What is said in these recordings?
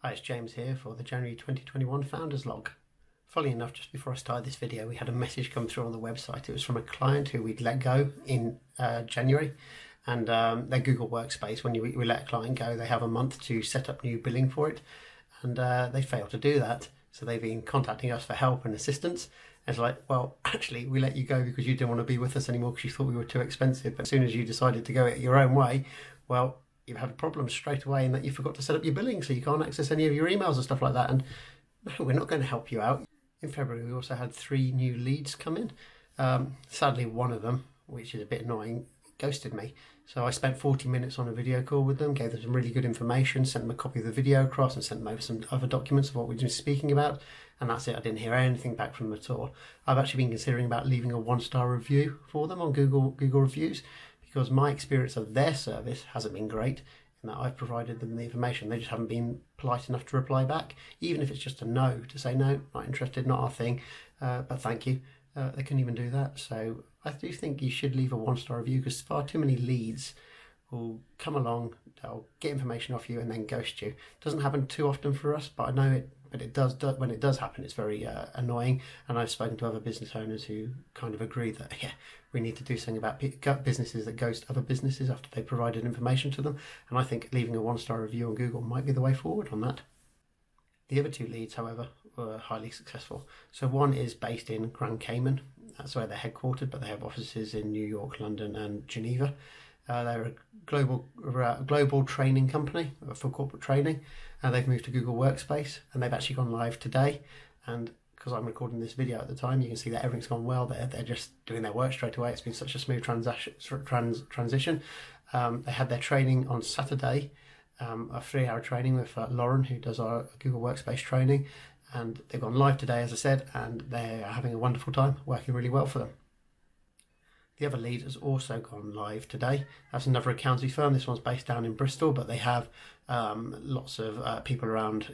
Hi, it's James here for the January 2021 Founders Log. Funnily enough, just before I started this video, we had a message come through on the website. It was from a client who we'd let go in January, and their Google Workspace, when we let a client go, they have a month to set up new billing for it, and they failed to do that. So they've been contacting us for help and assistance. And it's like, well, actually, we let you go because you didn't want to be with us anymore because you thought we were too expensive. But as soon as you decided to go it your own way, well, you've had problems straight away in that you forgot to set up your billing, so you can't access any of your emails and stuff like that. And no, we're not going to help you out. In February, we also had 3 new leads come in. Sadly, one of them, which is a bit annoying, ghosted me. So I spent 40 minutes on a video call with them, gave them some really good information, sent them a copy of the video across and sent them over some other documents of what we've been speaking about. And that's it. I didn't hear anything back from them at all. I've actually been considering about leaving a 1-star review for them on Google Reviews, because my experience of their service hasn't been great in that I've provided them the information. They just haven't been polite enough to reply back, even if it's just a no, to say no, not interested, not our thing, but thank you. They couldn't even do that. So I do think you should leave a 1-star review, because far too many leads will come along, they'll get information off you and then ghost you. It doesn't happen too often for us, but I know it. But it does, when it does happen, it's very annoying. And I've spoken to other business owners who kind of agree that, yeah, we need to do something about businesses that ghost other businesses after they provided information to them. And I think leaving a 1-star review on Google might be the way forward on that. The other 2 leads, however, were highly successful. So one is based in Grand Cayman. That's where they're headquartered, but they have offices in New York, London and Geneva. They're a global training company for corporate training. They've moved to Google Workspace, and they've actually gone live today. And because I'm recording this video at the time, you can see that everything's gone well there. They're just doing their work straight away. It's been such a smooth transition. They had their training on Saturday, a 3-hour training with Lauren, who does our Google Workspace training. And they've gone live today, as I said, and they're having a wonderful time, working really well for them. The other lead has also gone live today. That's another accounting firm. This one's based down in Bristol, but they have lots of people around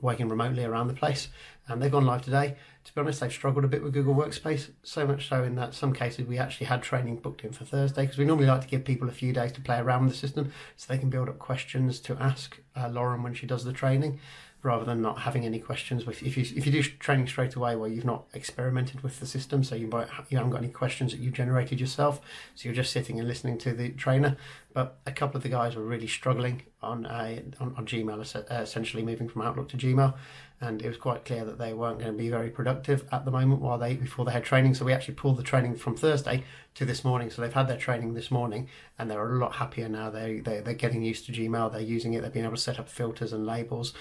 working remotely around the place. And they've gone live today. To be honest, they've struggled a bit with Google Workspace, so much so in that some cases we actually had training booked in for Thursday, because we normally like to give people a few days to play around with the system so they can build up questions to ask Lauren when she does the training, rather than not having any questions. If you do training straight away where you've not experimented with the system, so you haven't got any questions that you've generated yourself, so you're just sitting and listening to the trainer. But a couple of the guys were really struggling on Gmail, essentially moving from Outlook to Gmail, and it was quite clear that they weren't going to be very productive at the moment before they had training. So we actually pulled the training from Thursday to this morning. So they've had their training this morning, and they're a lot happier now. They're getting used to Gmail. They're using it. They've been able to set up filters and labels,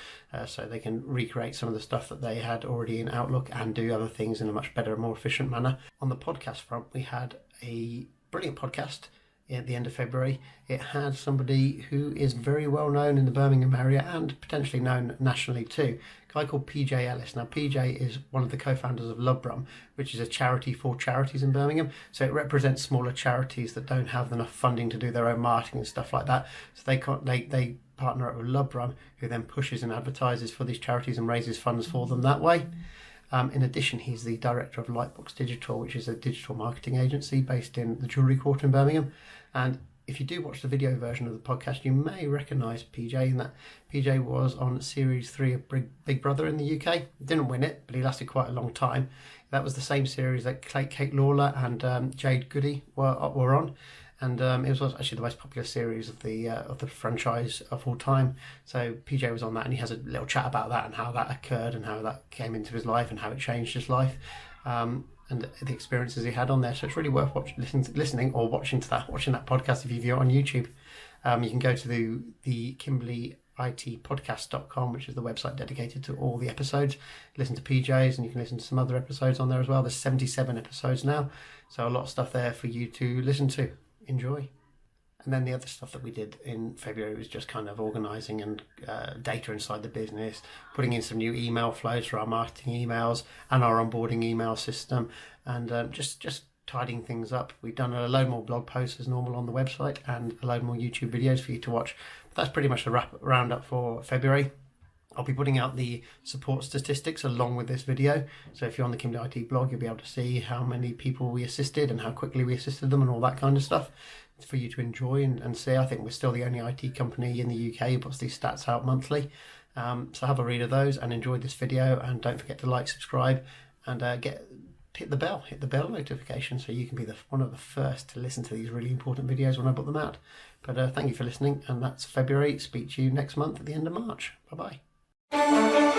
so they can recreate some of the stuff that they had already in Outlook and do other things in a much better, more efficient manner. On the podcast front, we had a brilliant podcast at the end of February. It had somebody who is very well known in the Birmingham area and potentially known nationally too, a guy called PJ Ellis. Now, PJ is one of the co-founders of Lovebrum, which is a charity for charities in Birmingham. So it represents smaller charities that don't have enough funding to do their own marketing and stuff like that. So they partner up with Lovebrum, who then pushes and advertises for these charities and raises funds for them that way. In addition, he's the director of Lightbox Digital, which is a digital marketing agency based in the Jewellery Quarter in Birmingham. And if you do watch the video version of the podcast, you may recognise PJ, in that PJ was on Series 3 of Big Brother in the UK. Didn't win it, but he lasted quite a long time. That was the same series that Kate Lawler and Jade Goody were on. And it was actually the most popular series of the franchise of all time. So PJ was on that, and he has a little chat about that and how that occurred and how that came into his life and how it changed his life, and the experiences he had on there. So it's really worth listening or watching that podcast if you view it on YouTube. You can go to the Kimbley IT podcast.com, which is the website dedicated to all the episodes. Listen to PJ's, and you can listen to some other episodes on there as well. There's 77 episodes now, so a lot of stuff there for you to listen to. Enjoy. And then the other stuff that we did in February was just kind of organising and data inside the business, putting in some new email flows for our marketing emails and our onboarding email system, and just tidying things up. We've done a load more blog posts as normal on the website and a load more YouTube videos for you to watch. But that's pretty much the roundup for February. I'll be putting out the support statistics along with this video. So if you're on the Kimbley IT blog, you'll be able to see how many people we assisted and how quickly we assisted them and all that kind of stuff. for you to enjoy and see. I think we're still the only IT company in the UK who puts these stats out monthly. So have a read of those and enjoy this video, and don't forget to like, subscribe, and hit the bell notification so you can be one of the first to listen to these really important videos when I put them out. But thank you for listening, and that's February. Speak to you next month at the end of March. Bye bye.